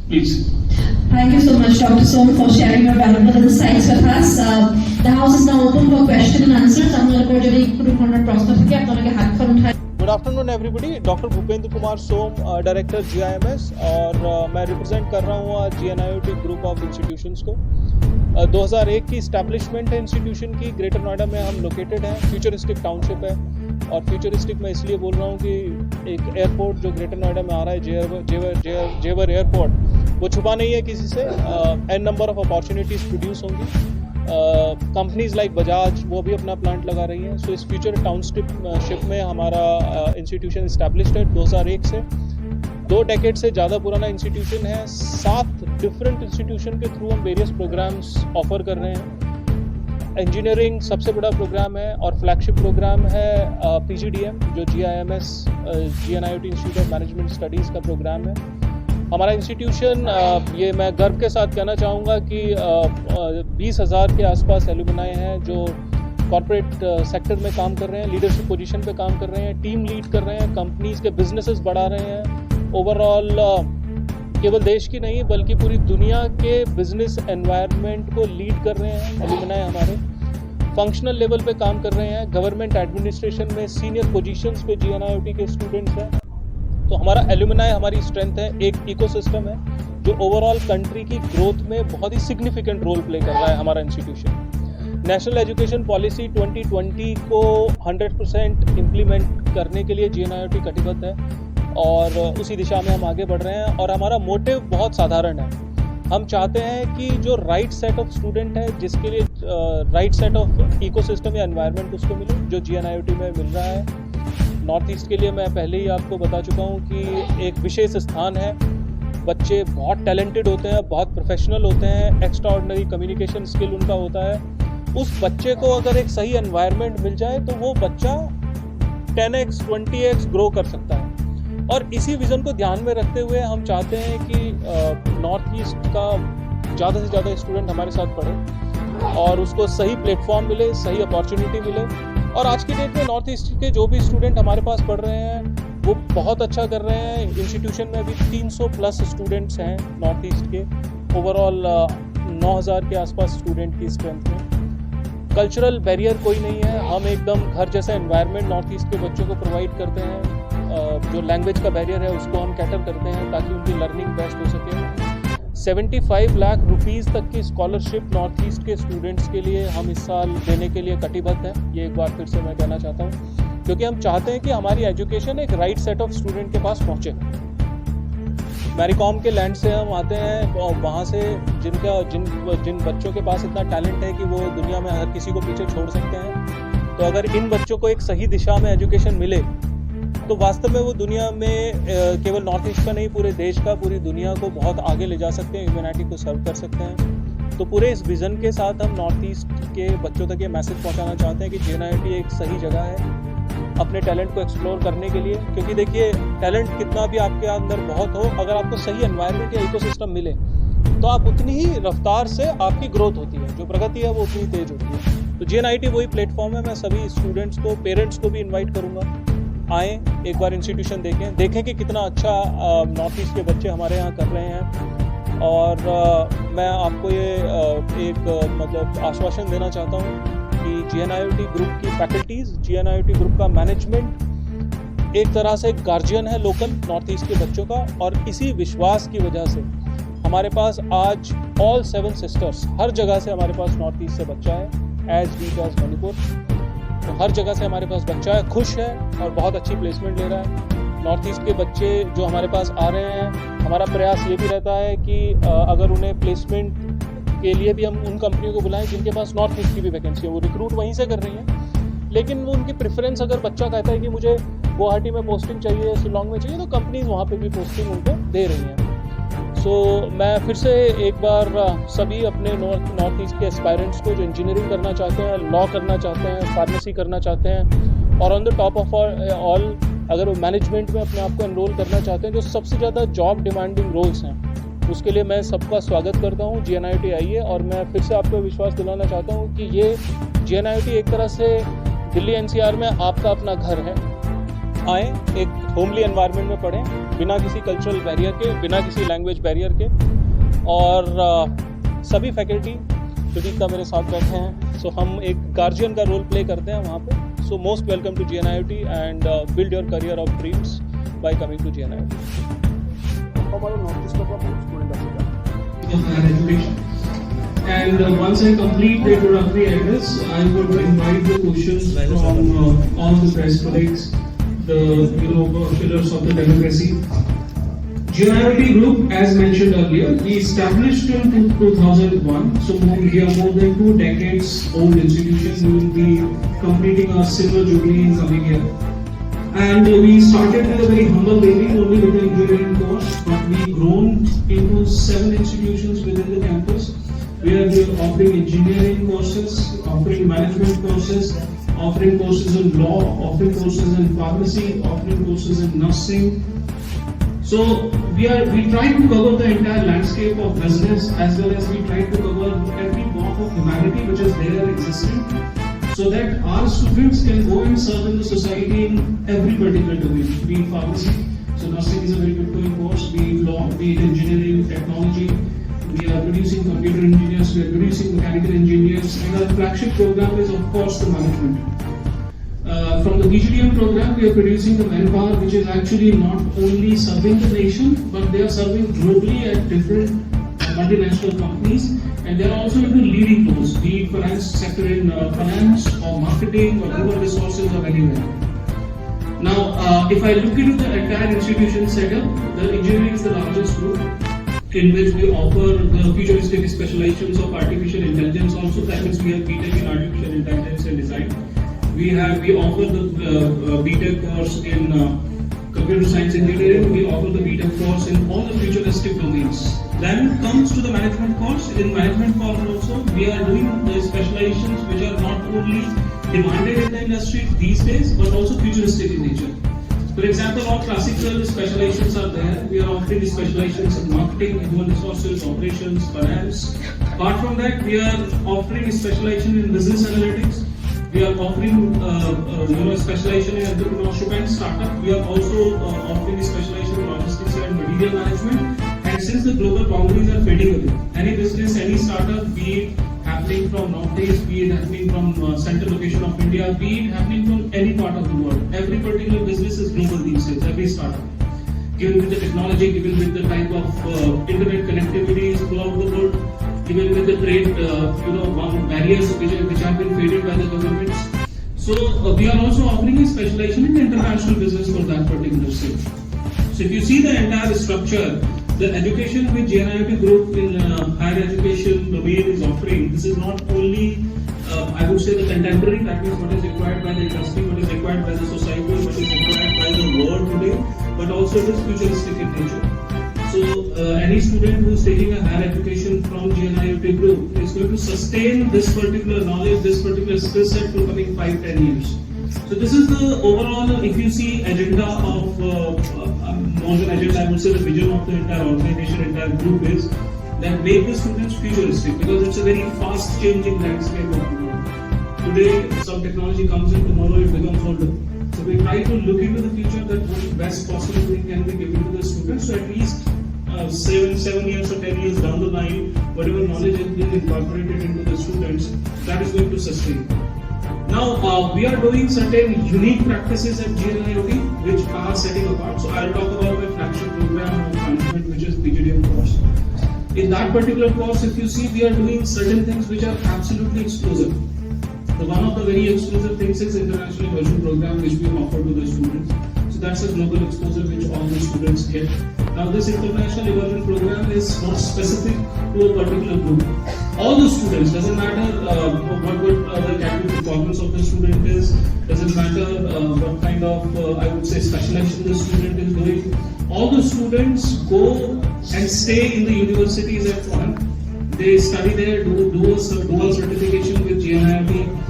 Please. Thank you so much, Dr. Som, for sharing your valuable insights with us. The house is now open for question and answers. I'm going to go to the prospect के आप दोनों के हाथ पर उठाएं. Good afternoon everybody. Doctor Bhupendra Kumar Som, director GIMS, और मैं represent कर रहा हूँ आज GNIOT ग्रुप ऑफ इंस्टीट्यूशंस को. 2001 की इस्टेब्लिशमेंट है इंस्टीट्यूशन की. ग्रेटर नोएडा में हम लोकेटेड हैं. फ्यूचरिस्टिक टाउनशिप है, और फ्यूचरिस्टिक मैं इसलिए बोल रहा हूँ कि एक एयरपोर्ट जो ग्रेटर नोएडा में आ रहा है, जेवर एयरपोर्ट, वो छुपा नहीं है किसी से. An number of opportunities produce होंगी. कंपनीज लाइक बजाज वो भी अपना प्लांट लगा रही हैं. सो इस फ्यूचर टाउनशिप में हमारा इंस्टीट्यूशन इस्टेब्लिश्ड है 2001 से. 2 डेकेड से ज़्यादा पुराना इंस्टीट्यूशन है. 7 डिफरेंट इंस्टीट्यूशन के थ्रू हम वेरियस प्रोग्राम्स ऑफर कर रहे हैं. इंजीनियरिंग सबसे बड़ा प्रोग्राम है और फ्लैगशिप प्रोग्राम है PGDM, जो GIMS GNIOT institute of management studies का प्रोग्राम है. हमारा इंस्टीट्यूशन, ये मैं गर्व के साथ कहना चाहूँगा कि 20,000 के आसपास एलुमनाई हैं जो कॉर्पोरेट सेक्टर में काम कर रहे हैं, लीडरशिप पोजीशन पे काम कर रहे हैं, टीम लीड कर रहे हैं, कंपनीज़ के बिजनेसेस बढ़ा रहे हैं. ओवरऑल केवल देश की नहीं बल्कि पूरी दुनिया के बिजनेस एनवायरनमेंट को लीड कर रहे हैं एलुमनाई हमारे. फंक्शनल लेवल पे काम कर रहे हैं. गवर्नमेंट एडमिनिस्ट्रेशन में सीनियर पोजीशंस पे GNIOT के स्टूडेंट्स हैं. तो हमारा एलुमनाई हमारी स्ट्रेंथ है. एक इकोसिस्टम है जो ओवरऑल कंट्री की ग्रोथ में बहुत ही सिग्निफिकेंट रोल प्ले कर रहा है हमारा इंस्टीट्यूशन. नेशनल एजुकेशन पॉलिसी 2020 को 100% इम्प्लीमेंट करने के लिए GNIOT कटिबद्ध है, और उसी दिशा में हम आगे बढ़ रहे हैं. और हमारा मोटिव बहुत साधारण है. हम चाहते हैं कि जो राइट सेट ऑफ स्टूडेंट है, जिसके लिए राइट सेट ऑफ इकोसिस्टम या एनवायरनमेंट उसको मिले, जो GNIOT में मिल रहा है. नॉर्थ ईस्ट के लिए मैं पहले ही आपको बता चुका हूँ कि एक विशेष स्थान है. बच्चे बहुत टैलेंटेड होते हैं, बहुत प्रोफेशनल होते हैं, एक्स्ट्रा ऑर्डिनरी कम्युनिकेशन स्किल उनका होता है. उस बच्चे को अगर एक सही एनवायरनमेंट मिल जाए तो वो बच्चा 10x 20x ग्रो कर सकता है. और इसी विज़न को ध्यान में रखते हुए हम चाहते हैं कि नॉर्थ ईस्ट का ज़्यादा से ज़्यादा स्टूडेंट हमारे साथ पढ़े और उसको सही प्लेटफॉर्म मिले, सही अपॉर्चुनिटी मिले. और आज की डेट में नॉर्थ ईस्ट के जो भी स्टूडेंट हमारे पास पढ़ रहे हैं वो बहुत अच्छा कर रहे हैं. इंस्टीट्यूशन में अभी 300+ स्टूडेंट्स हैं नॉर्थ ईस्ट के. ओवरऑल 9,000 के आसपास स्टूडेंट की स्ट्रेंथ में. कल्चरल बैरियर कोई नहीं है. हम एकदम घर जैसा एनवायरनमेंट नॉर्थ ईस्ट के बच्चों को प्रोवाइड करते हैं. जो लैंग्वेज का बैरियर है उसको हम कैटर करते हैं ताकि उनकी लर्निंग बेस्ट हो सके. 75 लाख रुपीज़ तक की स्कॉलरशिप नॉर्थ ईस्ट के स्टूडेंट्स के लिए हम इस साल देने के लिए कटिबद्ध हैं. ये एक बार फिर से मैं कहना चाहता हूँ, क्योंकि हम चाहते हैं कि हमारी एजुकेशन एक राइट सेट ऑफ स्टूडेंट के पास पहुँचे. मैरीकॉम के लैंड से हम आते हैं, और वहाँ से जिन बच्चों के पास इतना टैलेंट है कि वो दुनिया में हर किसी को पीछे छोड़ सकते हैं. तो अगर इन बच्चों को एक सही दिशा में एजुकेशन मिले तो वास्तव में वो दुनिया में केवल नॉर्थ ईस्ट का नहीं, पूरे देश का, पूरी दुनिया को बहुत आगे ले जा सकते हैं, ह्यूमैनिटी को सर्व कर सकते हैं. तो पूरे इस विज़न के साथ हम नॉर्थ ईस्ट के बच्चों तक ये मैसेज पहुंचाना चाहते हैं कि GNIOT एक सही जगह है अपने टैलेंट को एक्सप्लोर करने के लिए. क्योंकि देखिए, टैलेंट कितना भी आपके अंदर बहुत हो, अगर आपको सही एनवायरनमेंट या इकोसिस्टम मिले तो आप उतनी ही रफ्तार से आपकी ग्रोथ होती है, जो प्रगति है वो उतनी तेज होती है. तो GNIOT वही प्लेटफॉर्म है. मैं सभी स्टूडेंट्स को, पेरेंट्स को भी इन्वाइट करूँगा, आएँ, एक बार इंस्टीट्यूशन देखें कि कितना अच्छा नॉर्थ ईस्ट के बच्चे हमारे यहाँ कर रहे हैं. और मैं आपको ये मतलब आश्वासन देना चाहता हूँ कि GNIOT ग्रुप की फैकल्टीज़, GNIOT ग्रुप का मैनेजमेंट एक तरह से गार्जियन है लोकल नॉर्थ ईस्ट के बच्चों का. और इसी विश्वास की वजह से हमारे पास आज ऑल 7 सिस्टर्स, हर जगह से हमारे पास नॉर्थ ईस्ट से बच्चा है, एज डीप एज मणिपुर. तो हर जगह से हमारे पास बच्चा है, खुश है और बहुत अच्छी प्लेसमेंट ले रहा है. नॉर्थ ईस्ट के बच्चे जो हमारे पास आ रहे हैं, हमारा प्रयास ये भी रहता है कि अगर उन्हें प्लेसमेंट के लिए भी हम उन कंपनियों को बुलाएं जिनके पास नॉर्थ ईस्ट की भी वैकेंसी है. वो रिक्रूट वहीं से कर रही हैं, लेकिन वो उनकी प्रेफरेंस, अगर बच्चा कहता है कि मुझे गुवाहाटी में पोस्टिंग चाहिए, शिलोंग में चाहिए, तो कंपनीज वहाँ पर भी पोस्टिंग उनको दे रही हैं. सो मैं फिर से एक बार सभी अपने नॉर्थ ईस्ट के एस्पायरेंट्स को जो इंजीनियरिंग करना चाहते हैं, लॉ करना चाहते हैं, फार्मेसी करना चाहते हैं, और on the top of all अगर वो मैनेजमेंट में अपने आप को एनरोल करना चाहते हैं, जो सबसे ज़्यादा जॉब डिमांडिंग रोल्स हैं, उसके लिए मैं सबका स्वागत करता हूँ. GNIOT आइए. और मैं फिर से आपको विश्वास दिलाना चाहता हूँ कि ये GNIOT एक तरह से दिल्ली NCR में आपका अपना घर है. आए, एक होमली एनवायरनमेंट में पढ़ें, बिना किसी कल्चरल बैरियर के, बिना किसी लैंग्वेज बैरियर के। और सभी फैकल्टी प्रदीप का मेरे साथ बैठे हैं, सो हम एक गार्जियन का रोल प्ले करते हैं वहाँ पे। So most welcome to GNIOT and build your career of dreams by coming to GNIOT। हमारे नॉर्थ ईस्ट का स्टूडेंट है and once I complete the introductory address, I would invite the questions from all the press colleagues, the pillars of the democracy. GNIOT Group, as mentioned earlier, we established in 2001, so we are more than 2 decades old institution. We will be completing our silver jubilee in coming year. And we started with a very humble beginning, only with the engineering course, but we grown into 7 institutions within the campus. We are offering engineering courses, offering management courses, offering courses in law, offering courses in pharmacy, offering courses in nursing. So we try to cover the entire landscape of business, as well as we try to cover every walk of humanity which is there existing, so that our students can go and serve in the society in every particular domain. Be it pharmacy, so nursing is a very good going course. Be it law, be it engineering, technology. We are producing computer engineers, we are producing mechanical engineers, and our flagship program is of course the management. From the BGDM program, we are producing the manpower which is actually not only serving the nation, but they are serving globally at different multinational companies, and they are also into leading roles, be it finance sector in finance or marketing or human resources or anywhere. Now, if I look into the entire institution setup, the engineering is the largest group, in which we offer the futuristic specializations of artificial intelligence also. That means we have BTech in artificial intelligence and design. We offer the BTech course in computer science engineering. We offer the BTech course in all the futuristic domains. Then comes to the management course. In management course also, we are doing the specializations which are not only demanded in the industry these days, but also futuristic in nature. For example, all classical specializations are there. We are offering specializations in marketing, human resources, operations, finance. Apart from that, we are offering specialization in business analytics. We are offering specialization in entrepreneurship and startup. We are also offering specialization in logistics and material management. And since the global boundaries are fading away, any business, any startup, be it happening from Northeast, be it happening from central location of India, be it happening from any part of the world. Every particular business is global these days, every startup. Given with the technology, given with the type of internet connectivity throughout the world, given with the trade, barriers which have been faded by the governments. So we are also offering a specialization in international business for that particular stage. So if you see the entire structure, the education which GNIOT Group in higher education domain is offering, this is not only, I would say, the contemporary, that means what is required by the industry, what is required by the society, what is required by the world today, but also it is futuristic in nature. So any student who is taking a higher education from GNIOT Group is going to sustain this particular knowledge, this particular skill set for coming 5-10 years. So this is the overall, if you see, agenda of more than agenda, I would say the vision of the entire organization, entire group is that make the students futuristic, because it's a very fast changing landscape of the world. Today, some technology comes in, tomorrow it becomes older. So we try to look into the future, that what best possible thing can be given to the students. So at least 7 years or 10 years down the line, whatever knowledge has been incorporated into the students, that is going to sustain. Now, we are doing certain unique practices at GNIOT which are setting apart. So I'll talk about my flagship program of management, which is BGDM course. In that particular course, if you see, we are doing certain things which are absolutely exclusive. So one of the very exclusive things is international immersion program which we offer to the students. So that's a global exposure which all the students get. Now this international immersion program is not specific to a particular group. All the students, doesn't matter what the academic performance of the student is, doesn't matter what kind of, I would say, specialization the student is doing. All the students go and stay in the universities at foreign. They study there, do a dual certification with GNIOT,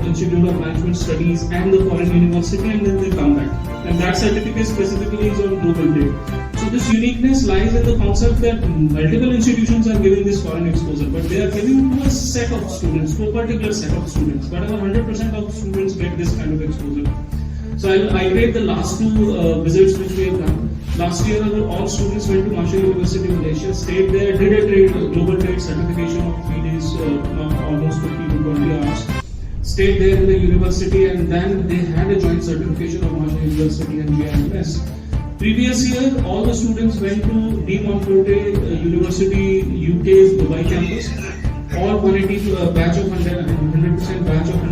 Institute of Management Studies and the foreign university, and then they come back. And that certificate specifically is on global trade. So this uniqueness lies in the concept that multiple institutions are giving this foreign exposure, but they are giving to a set of students, to a particular set of students. But over 100% of students get this kind of exposure. So I'll iterate the last two visits which we have done. Last year, all students went to Marshall University, Malaysia, stayed there, did a global trade certification of 3 days, almost 50 to 20 hours. Stayed there in the university, and then they had a joint certification of Marshall University and GIMS. Previous year, all the students went to De Montfort University, UK's Dubai campus. All 180 batch of 100% batch of 100.